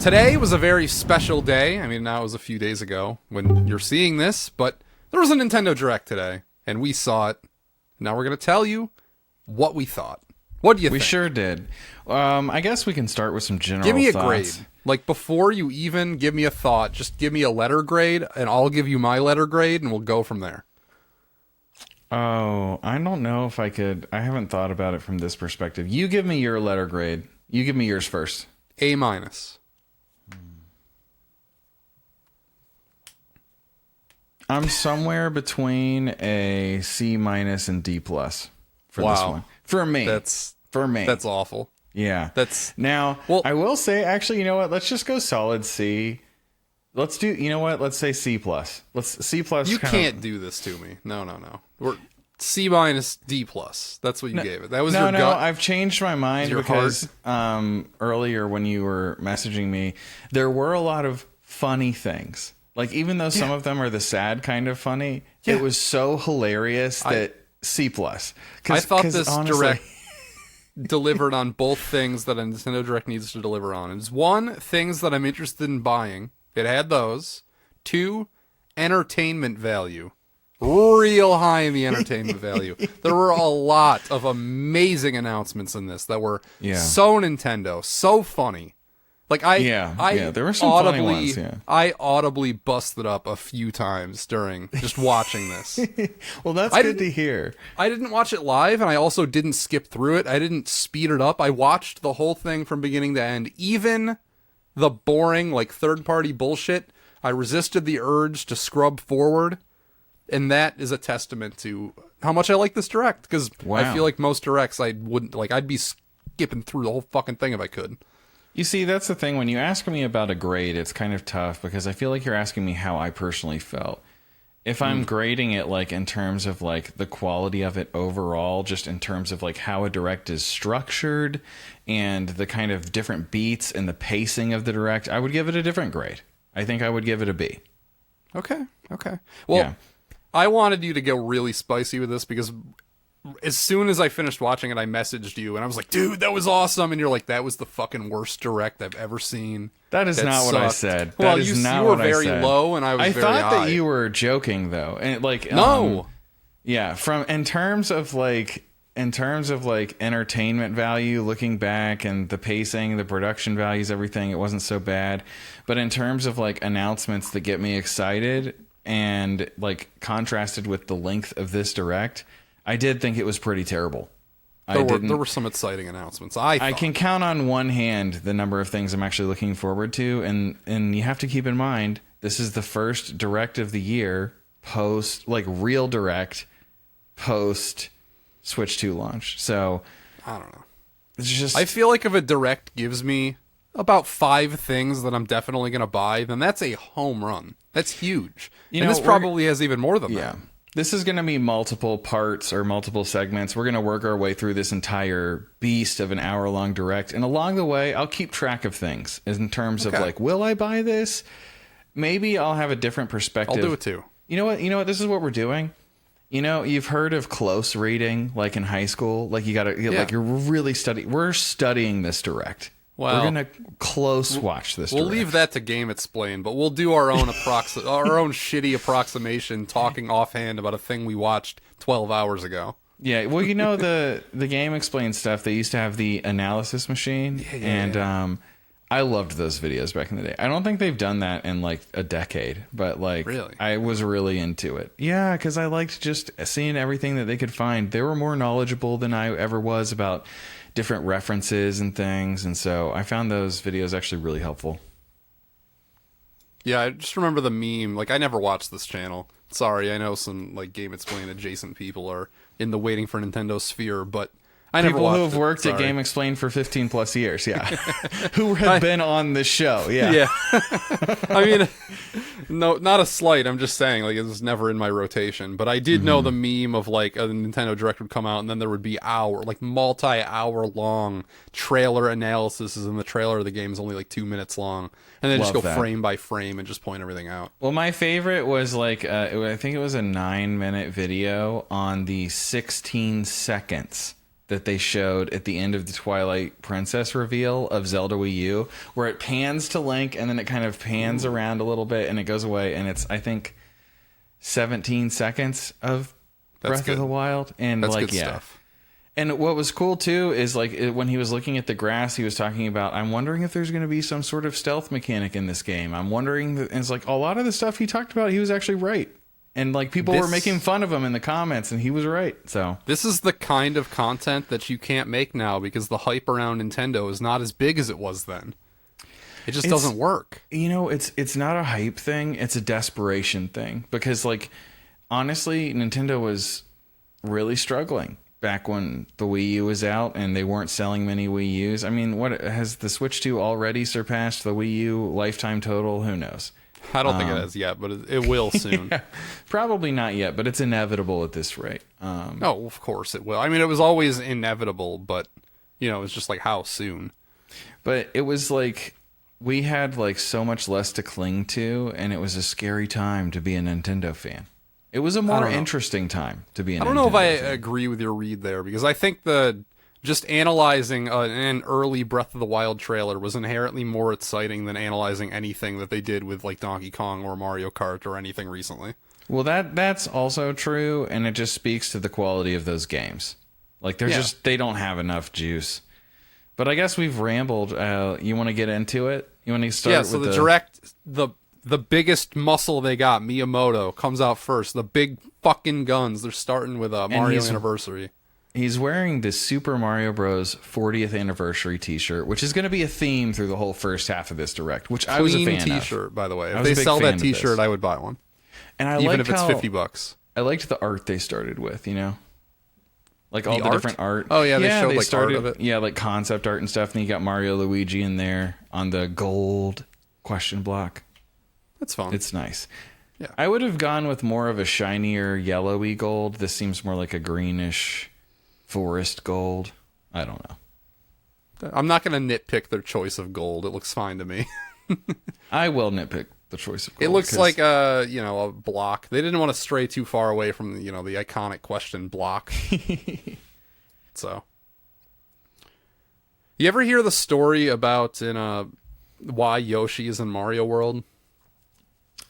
Today was a very special day. I mean, now it was a few days ago when you're seeing this, but there was a Nintendo Direct today, and we saw it. Now we're going to tell you what we thought. What do you think? We sure did. I guess we can start with some general Give me a thoughts. grade. Like, before you even give me a thought, just give me a letter grade, and I'll give you my letter grade, and we'll go from there. Oh, I don't know if I could. I haven't thought about it from this perspective. You give me your letter grade. You give me yours first. A-. I'm somewhere between a C- and D+ for this one. For me. That's awful. Yeah. Well, I will say, actually, you know what? Let's just go solid C. Let's do, you know what? Let's say C+. Let's C+. You can't do this to me. No. We're C-, D+. That's what you gave it. That was your gut. No, I've changed my mind because heart? Earlier when you were messaging me, there were a lot of funny things. Like, even though some of them are the sad kind of funny, it was so hilarious that C+. I thought this honestly, Direct delivered on both things that a Nintendo Direct needs to deliver on. It's one, things that I'm interested in buying. It had those. Two, entertainment value. Real high in the entertainment value. There were a lot of amazing announcements in this that were so Nintendo, so funny. Like, there were some funny ones, I audibly busted up a few times during just watching this. Well, that's good to hear. I didn't watch it live, and I also didn't skip through it. I didn't speed it up. I watched the whole thing from beginning to end. Even the boring, like, third-party bullshit, I resisted the urge to scrub forward, and that is a testament to how much I like this Direct, because I feel like most Directs I wouldn't, like, I'd be skipping through the whole fucking thing if I could. You see, that's the thing. When you ask me about a grade, it's kind of tough because I feel like you're asking me how I personally felt. If I'm grading it, like, in terms of, like, the quality of it overall, just in terms of, like, how a Direct is structured and the kind of different beats and the pacing of the Direct, I would give it a different grade. I think I would give it a B. Okay. Well, I wanted you to go really spicy with this because as soon as I finished watching it, I messaged you, and I was like, dude, that was awesome. And you're like, that was the fucking worst Direct I've ever seen. That is not what I said. Well, you were very low, and I was very high. I thought that you were joking, though. And, like, no. In terms of entertainment value, looking back, and the pacing, the production values, everything, it wasn't so bad. But in terms of, like, announcements that get me excited and, like, contrasted with the length of this Direct, I did think it was pretty terrible. There were some exciting announcements. I can count on one hand the number of things I'm actually looking forward to, and you have to keep in mind, this is the first Direct of the year post, like, real Direct post Switch 2 launch. So I don't know. It's just, I feel like if a Direct gives me about 5 things that I'm definitely going to buy, then that's a home run. That's huge. And this probably has even more than that. This is going to be multiple parts or multiple segments. We're going to work our way through this entire beast of an hour-long Direct. And along the way, I'll keep track of things in terms of, like, will I buy this? Maybe I'll have a different perspective. I'll do it too. You know what? This is what we're doing. You know, you've heard of close reading, like in high school. Like, you got to, like, you're really studying. We're studying this Direct. Well, we're going to close watch this. We'll leave that to Game Explain, but we'll do our own our own shitty approximation, talking offhand about a thing we watched 12 hours ago. Yeah, well, you know, the Game Explain stuff, they used to have the analysis machine, and I loved those videos back in the day. I don't think they've done that in, like, a decade, but, like, really? I was really into it. Yeah, because I liked just seeing everything that they could find. They were more knowledgeable than I ever was about different references and things, and so I found those videos actually really helpful. Yeah, I just remember the meme. Like, I never watched this channel. Sorry, I know some, like, Game Explain adjacent people are in the waiting for Nintendo sphere, but I never watched it. People who have worked at Game Explain for 15 plus years, who have been on the show, I mean, no, not a slight. I'm just saying, like, it was never in my rotation. But I did know the meme of, like, a Nintendo Direct would come out, and then there would be multi-hour long trailer analysis, and the trailer of the game is only like 2 minutes long, and then just go frame by frame and just point everything out. Well, my favorite was, like, I think it was a 9-minute video on the 16 seconds that they showed at the end of the Twilight Princess reveal of Zelda Wii U, where it pans to Link and then it kind of pans around a little bit and it goes away, and it's, I think, 17 seconds of Breath of the Wild. And that's like, good stuff. And what was cool too is like when he was looking at the grass, he was talking about, I'm wondering if there's going to be some sort of stealth mechanic in this game. I'm wondering, and it's like a lot of the stuff he talked about, he was actually right. And like people were making fun of him in the comments, and he was right. So this is the kind of content that you can't make now because the hype around Nintendo is not as big as it was then. It just doesn't work. You know, it's not a hype thing, it's a desperation thing. Because like honestly, Nintendo was really struggling back when the Wii U was out and they weren't selling many Wii U's. I mean, what has the Switch 2 already surpassed the Wii U lifetime total? Who knows? I don't think it has yet, but it will soon. Yeah, probably not yet, but it's inevitable at this rate. Oh, of course it will. I mean, it was always inevitable, but, you know, it's just like how soon. But it was like we had like so much less to cling to, and it was a scary time to be a Nintendo fan. It was a more interesting time to be a Nintendo fan. I don't know if I agree with your read there, because I think just analyzing an early Breath of the Wild trailer was inherently more exciting than analyzing anything that they did with like Donkey Kong or Mario Kart or anything recently. Well, that's also true, and it just speaks to the quality of those games. Like they don't have enough juice. But I guess we've rambled. You want to get into it? You want to start? Yeah. So the direct, the biggest muscle they got, Miyamoto, comes out first. The big fucking guns. They're starting with a Mario Anniversary. He's wearing the Super Mario Bros. 40th anniversary T-shirt, which is going to be a theme through the whole first half of this direct. Which I was a fan of. T-shirt, by the way. If they sell that T-shirt, I would buy one. And even if it's $50. I liked the art they started with. You know, like all the different art. Oh yeah, they showed like art of it. Yeah, like concept art and stuff. And you got Mario, Luigi in there on the gold question block. That's fun. It's nice. Yeah, I would have gone with more of a shinier yellowy gold. This seems more like a greenish forest gold. I don't know. I'm not going to nitpick their choice of gold. It looks fine to me. I will nitpick the choice of gold. It looks like a block. They didn't want to stray too far away from the iconic question block. So, you ever hear the story about why Yoshi is in Mario World?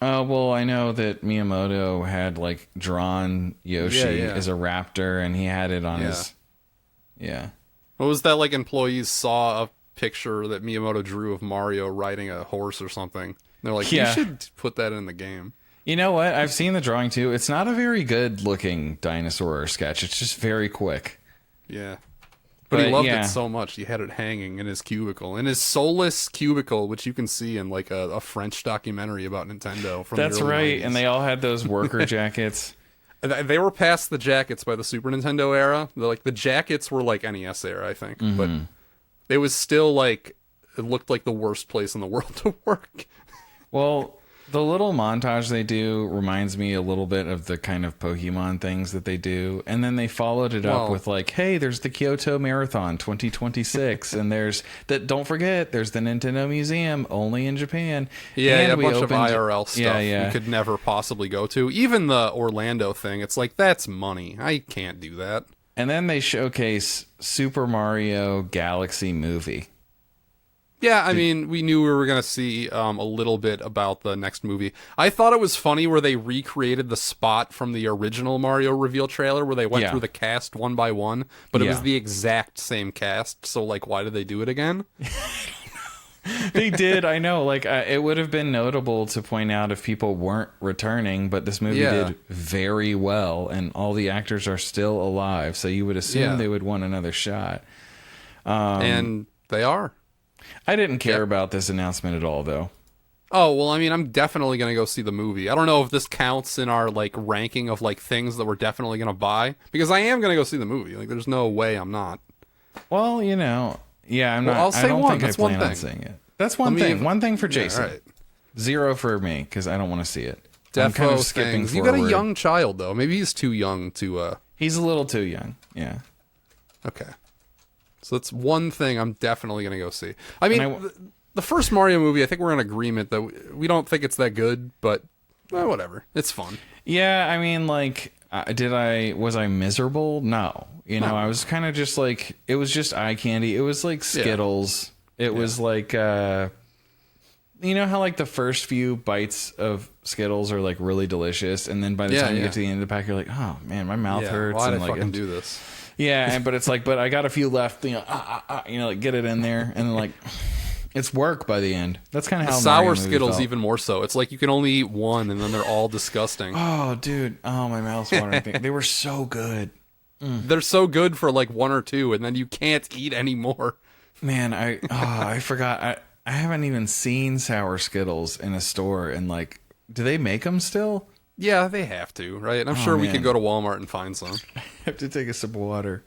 Well, I know that Miyamoto had like drawn Yoshi as a raptor, and he had it on his. Yeah. What was that, like, employees saw a picture that Miyamoto drew of Mario riding a horse or something? And they're like, you should put that in the game. You know what? I've seen the drawing too. It's not a very good looking dinosaur or sketch. It's just very quick. Yeah. But he loved it so much, he had it hanging in his cubicle. In his soulless cubicle, which you can see in like a French documentary about Nintendo from That's the early right, 90s. And they all had those worker jackets. They were past the jackets by the Super Nintendo era. The jackets were like NES era, I think. Mm-hmm. But it was still like, it looked like the worst place in the world to work. Well, the little montage they do reminds me a little bit of the kind of Pokemon things that they do. And then they followed it up with like, hey, there's the Kyoto Marathon 2026. And don't forget, there's the Nintendo Museum only in Japan. Yeah, and a bunch of IRL stuff you could never possibly go to. Even the Orlando thing, it's like, that's money. I can't do that. And then they showcase Super Mario Galaxy movie. Yeah, I mean, we knew we were going to see a little bit about the next movie. I thought it was funny where they recreated the spot from the original Mario reveal trailer where they went through the cast one by one, but it was the exact same cast, so, like, why did they do it again? They did, I know. Like, it would have been notable to point out if people weren't returning, but this movie did very well, and all the actors are still alive, so you would assume they would want another shot. And they are. I didn't care about this announcement at all, though. Oh, well, I mean, I'm definitely going to go see the movie. I don't know if this counts in our, like, ranking of, like, things that we're definitely going to buy, because I am going to go see the movie. Like, there's no way I'm not. Well, I'm not. I'll say I don't one. think That's I plan one on seeing it. That's one thing. One thing for Jason. All right. 0 for me, because I don't want to see it. I'm kind of skipping forward. You got a young child, though. Maybe he's too young to... He's a little too young, yeah. Okay. So that's one thing I'm definitely going to go see. I mean, the first Mario movie, I think we're in agreement that we don't think it's that good, but whatever. It's fun. Yeah, I mean, like, Was I miserable? No. You know, I was kind of just like, it was just eye candy. It was like Skittles. Yeah. It was like, you know how like the first few bites of Skittles are like really delicious, and then by the time you get to the end of the pack, you're like, oh man, my mouth hurts. Why did I like, fucking do this? Yeah, but it's like, but I got a few left. You know, like get it in there, and then like it's work by the end. That's kind of how sour Skittles even more so. It's like you can only eat one, and then they're all disgusting. Oh, dude! Oh, my mouth's watering. They were so good. They're so good for like one or two, and then you can't eat any more. Man, I forgot. I haven't even seen sour Skittles in a store, and like, do they make them still? Yeah, they have to, right? I'm sure we could go to Walmart and find some. I have to take a sip of water.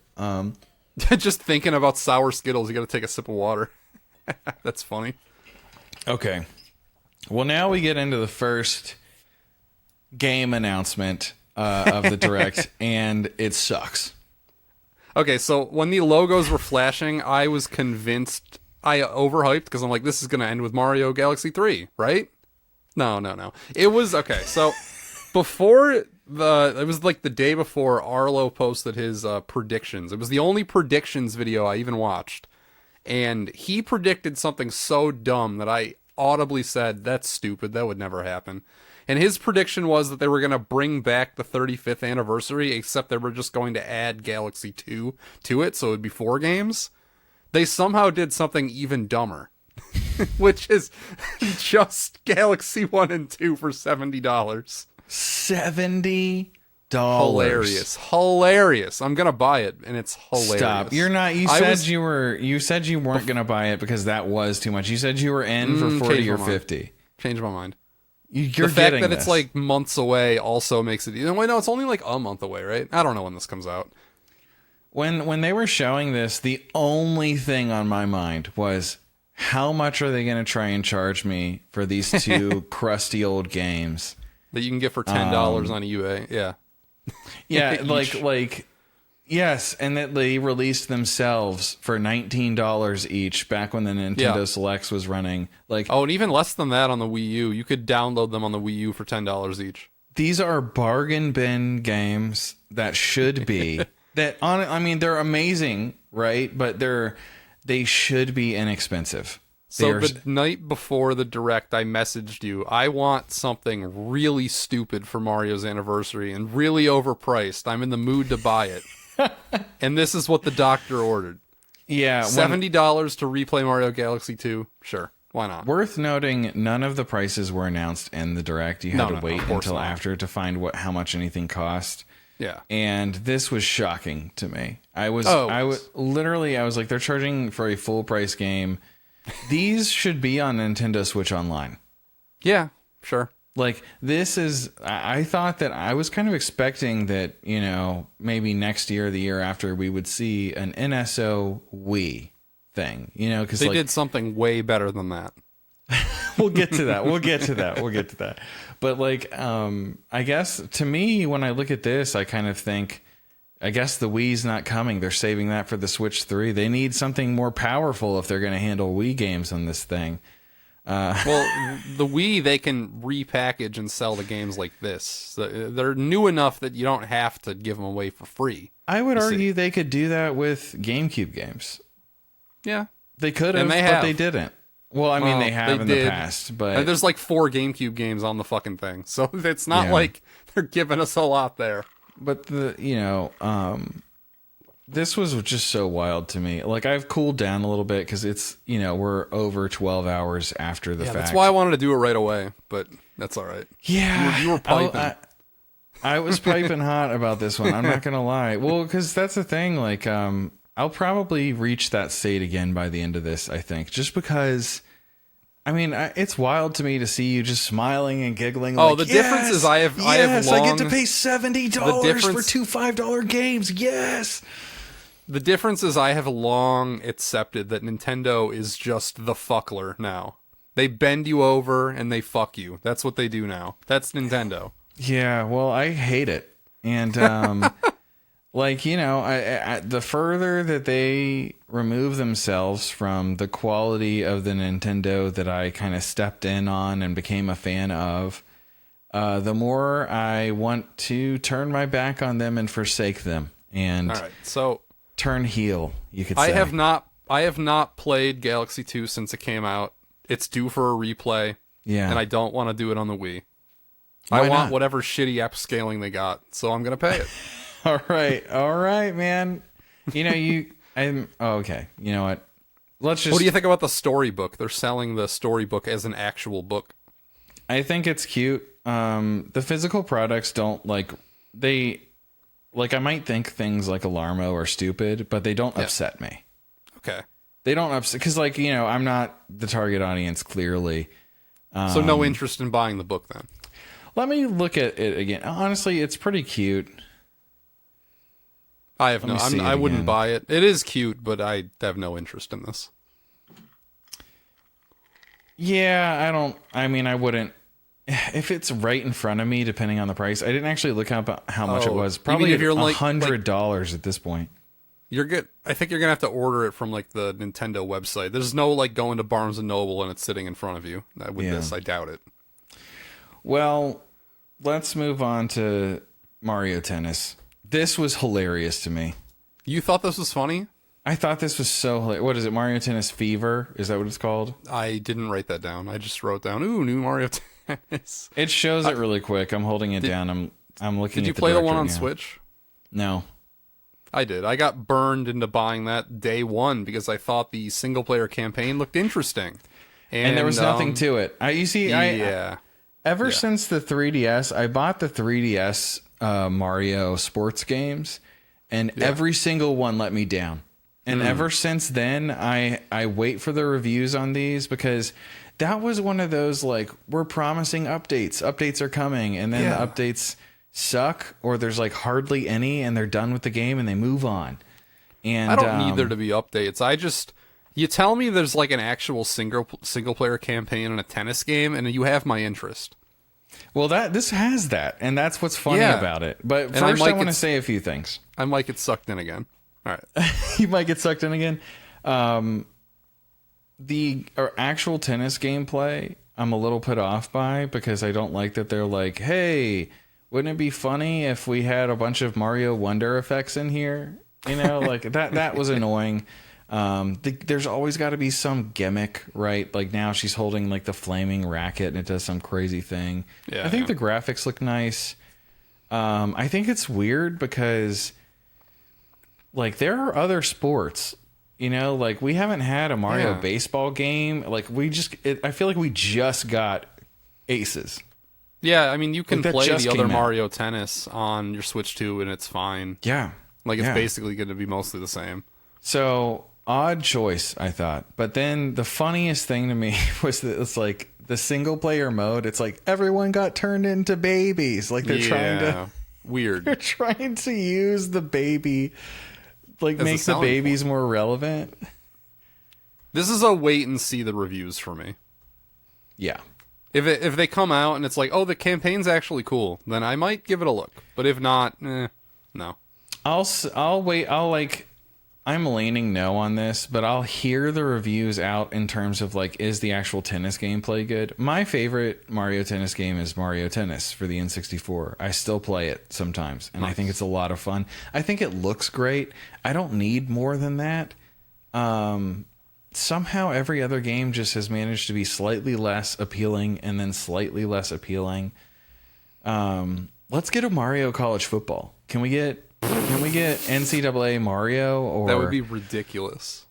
Just thinking about sour Skittles, you got to take a sip of water. That's funny. Okay. Well, now we get into the first game announcement of the Direct, and it sucks. Okay, so when the logos were flashing, I was convinced I overhyped because I'm like, this is going to end with Mario Galaxy 3, right? No. It was, okay, so before it was like the day before Arlo posted his predictions. It was the only predictions video I even watched. And he predicted something so dumb that I audibly said, that's stupid, that would never happen. And his prediction was that they were going to bring back the 35th anniversary, except they were just going to add Galaxy 2 to it, so it would be 4 games. They somehow did something even dumber, which is just Galaxy 1 and 2 for $70. $70. Hilarious. I'm gonna buy it, and it's hilarious. Stop. You're not. You said you weren't gonna buy it because that was too much. You said you were in for 40 or 50. Change my mind. You're the fact that it's like months away also makes it. Wait, no, it's only like a month away, right? I don't know when this comes out. When they were showing this, the only thing on my mind was, how much are they going to try and charge me for these two crusty old games that you can get for $10 on eBay? Yeah. Yeah, like yes, and that they released themselves for $19 each back when the Nintendo Selects was running. Like, and even less than that on the Wii U. You could download them on the Wii U for $10 each. These are bargain bin games that should be I mean, they're amazing, right? But they should be inexpensive. So the night before the Direct, I messaged you, I want something really stupid for Mario's anniversary and really overpriced. I'm in the mood to buy it. And this is what the doctor ordered. Yeah. $70 to replay Mario Galaxy 2. Sure. Why not? Worth noting, none of the prices were announced in the Direct. You had to wait until after to find how much anything cost. Yeah. And this was shocking to me. I was like, they're charging for a full price game. These should be on Nintendo Switch Online. Yeah, sure. Like, this is, I thought that I was kind of expecting that, you know, maybe next year, the year after, we would see an NSO Wii thing, you know, because they did something way better than that. We'll get to that. But like, I guess to me, when I look at this, I kind of think, I guess the Wii's not coming. They're saving that for the Switch 3. They need something more powerful if they're going to handle Wii games on this thing. Well, the Wii, they can repackage and sell the games like this. They're new enough that you don't have to give them away for free. I would argue they could do that with GameCube games. Yeah. They could have, but they didn't. Well, I mean, they have in the past, but... And there's like 4 GameCube games on the fucking thing, so it's not like they're giving us a lot there. But this was just so wild to me. Like, I've cooled down a little bit because it's, we're over 12 hours after the fact. That's why I wanted to do it right away, but that's all right. Yeah. You were piping. I was piping hot about this one. I'm not going to lie. Well, because that's the thing. Like, I'll probably reach that state again by the end of this, I think. Just because... I mean, it's wild to me to see you just smiling and giggling. Oh, like, the difference is I get to pay $70 for 2 $5 games. Yes. The difference is I have long accepted that Nintendo is just the fuckler now. They bend you over and they fuck you. That's what they do now. That's Nintendo. Yeah, well, I hate it. And like, the further that they remove themselves from the quality of the Nintendo that I kind of stepped in on and became a fan of, the more I want to turn my back on them and forsake them, and all right, so turn heel. You could say. I have not played Galaxy 2 since it came out. It's due for a replay. Yeah, and I don't want to do it on the Wii. Why I want not? whatever shitty upscaling they got, so I'm gonna pay it. All right, man. Okay. You know what? Let's just. What do you think about the storybook? They're selling the storybook as an actual book. I think it's cute. The physical products don't I might think things like Alarmo are stupid, but they don't upset me. Okay. They don't upset because, I'm not the target audience. Clearly. So no interest in buying the book then. Let me look at it again. Honestly, it's pretty cute. I wouldn't buy it. It is cute, but I have no interest in this. Yeah, I wouldn't. If it's right in front of me, depending on the price. I didn't actually look up how much it was. Probably if you're $100 at this point. You're good. I think you're gonna have to order it from the Nintendo website. There's no going to Barnes and Noble and it's sitting in front of you. This, I doubt it. Well, let's move on to Mario Tennis. This was hilarious to me. You thought this was funny? I thought this was so hilarious. What is it? Mario Tennis Fever? Is that what it's called? I didn't write that down. I just wrote down, ooh, new Mario Tennis. It shows it really quick. I'm holding it down. I'm looking at Did you the play the director one on now. Switch? No. I did. I got burned into buying that day one because I thought the single player campaign looked interesting. And there was nothing to it. Ever Yeah. since the 3DS, I bought the 3DS Mario sports games, and every single one let me down. And ever since then, I wait for the reviews on these because that was one of those we're promising updates. Updates are coming, and then the updates suck, or there's hardly any, and they're done with the game and they move on. And I don't need there to be updates. You tell me there's an actual single player campaign in a tennis game, and you have my interest. Well, this has that, and that's what's funny about it. But first, I want to say a few things. I might get sucked in again. All right. You might get sucked in again. The actual tennis gameplay, I'm a little put off by because I don't like that they're like, hey, wouldn't it be funny if we had a bunch of Mario Wonder effects in here? That was annoying. There's always got to be some gimmick, right? Now she's holding the flaming racket and it does some crazy thing. Yeah, I think the graphics look nice. I think it's weird because there are other sports, we haven't had a Mario baseball game. I feel like we just got Aces. Yeah, I mean, you can play the other Mario Tennis on your Switch 2 and it's fine. Yeah. It's basically going to be mostly the same. So, odd choice, I thought. But then the funniest thing to me was that it's the single player mode. It's everyone got turned into babies. They're trying to... Weird. They're trying to use the baby... make the babies more relevant. This is a wait and see the reviews for me. Yeah. If they come out and it's the campaign's actually cool, then I might give it a look. But if not, no. I'll wait. I'm leaning no on this, but I'll hear the reviews out in terms of is the actual tennis gameplay good? My favorite Mario Tennis game is Mario Tennis for the N64. I still play it sometimes, and I think it's a lot of fun. I think it looks great. I don't need more than that. Somehow every other game just has managed to be slightly less appealing and then slightly less appealing. Let's get a Mario College Football. Can we get NCAA Mario? Or that would be ridiculous.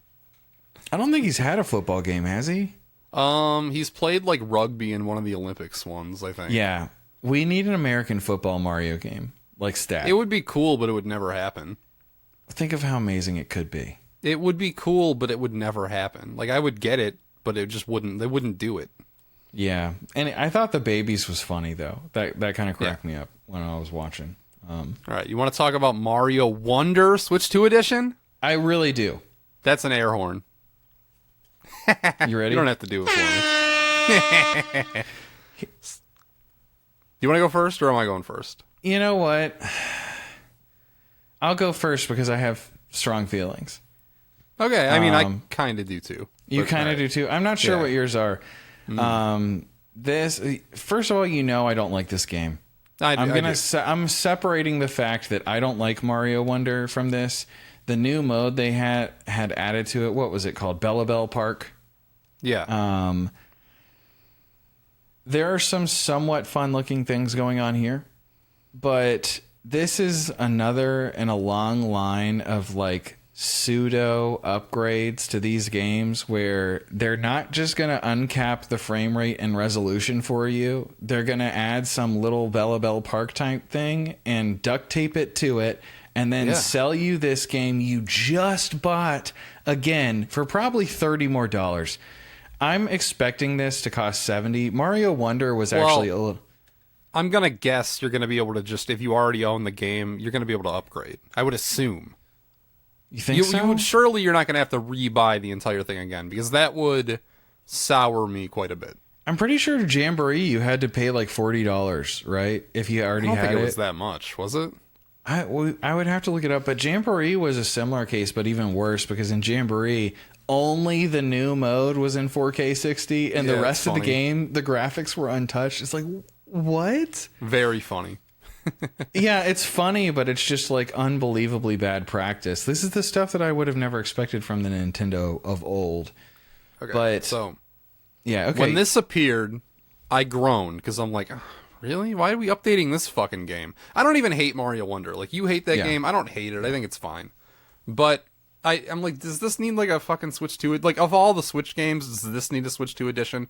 I don't think he's had a football game, has he? He's played rugby in one of the Olympics ones, I think. Yeah. We need an American football Mario game. Stat. It would be cool, but it would never happen. Think of how amazing it could be. It would be cool, but it would never happen. I would get it, but it just wouldn't. They wouldn't do it. Yeah. And I thought the babies was funny, though. That kind of cracked me up when I was watching. All right, you want to talk about Mario Wonder Switch 2 Edition? I really do. That's an air horn. You ready? You don't have to do it for me. You want to go first, or am I going first? You know what? I'll go first because I have strong feelings. Okay, I mean, I kind of do too. You kind of do too. I'm not sure what yours are. this, first of all, I don't like this game. I'm separating the fact that I don't like Mario Wonder from this. The new mode they had added to it, what was it called? Bellabelle Park. Yeah. There are some somewhat fun-looking things going on here, but this is another in a long line of like pseudo upgrades to these games where they're not just going to uncap the frame rate and resolution for you. They're going to add some little Bellabelle Park type thing and duct tape it to it and then sell you this game you just bought again for probably $30 more. I'm expecting this to cost $70. Mario Wonder was actually a little... I'm going to guess you're going to be able to just, if you already own the game, you're going to be able to upgrade. I would assume. You think so? You would, surely you're not going to have to rebuy the entire thing again, because that would sour me quite a bit. I'm pretty sure Jamboree you had to pay like $40, right? If you already had it. I don't think it was that much, was it? I would have to look it up, but Jamboree was a similar case, but even worse, because in Jamboree, only the new mode was in 4K 60, and the rest of the game, the graphics were untouched. It's like, what? Very funny. Yeah, it's funny, but it's just like unbelievably bad practice. This is the stuff that I would have never expected from the Nintendo of old. Okay, but so yeah, okay. When this appeared, I groaned because I'm like, really? Why are we updating this fucking game? I don't even hate Mario Wonder. Like, you hate that game. I don't hate it. I think it's fine. But I'm like, does this need like a fucking Switch 2? Like, of all the Switch games, does this need a Switch 2 edition?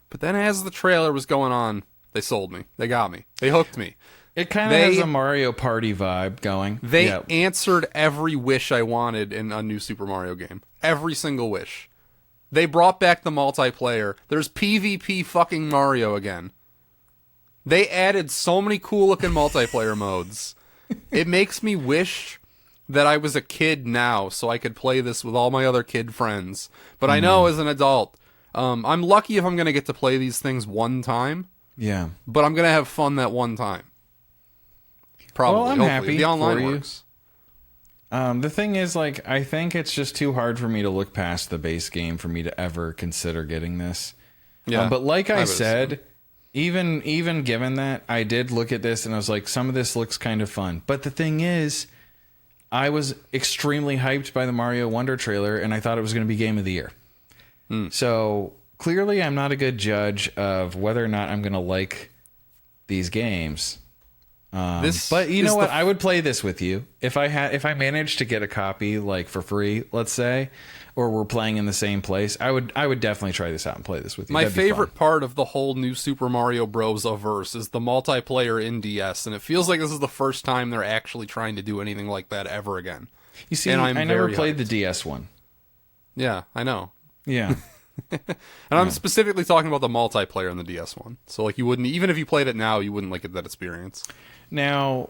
But then as the trailer was going on, they sold me. They got me. They hooked me. It kind of has a Mario Party vibe going. They answered every wish I wanted in a new Super Mario game. Every single wish. They brought back the multiplayer. There's PvP fucking Mario again. They added so many cool looking multiplayer modes. It makes me wish that I was a kid now so I could play this with all my other kid friends. But I know as an adult, I'm lucky if I'm going to get to play these things one time. Yeah. But I'm going to have fun that one time. Probably. Well, I'm happy the online for you. works. The thing is, like, I think it's just too hard for me to look past the base game for me to ever consider getting this. Yeah. But like I said, even given that, I did look at this and I was like, some of this looks kind of fun. But the thing is, I was extremely hyped by the Mario Wonder trailer and I thought it was going to be Game of the Year. So clearly I'm not a good judge of whether or not I'm going to like these games. But you know what? I would play this with you if I managed to get a copy like for free, let's say, or we're playing in the same place. I would definitely try this out and play this with you. My favorite part of the whole new Super Mario Bros. Averse is the multiplayer in DS, and it feels like this is the first time they're actually trying to do anything like that ever again. You see, I never played the DS one. Yeah, I know. Yeah. And I'm specifically talking about the multiplayer in the DS one. So like you wouldn't, even if you played it now, you wouldn't like it, that experience. Now,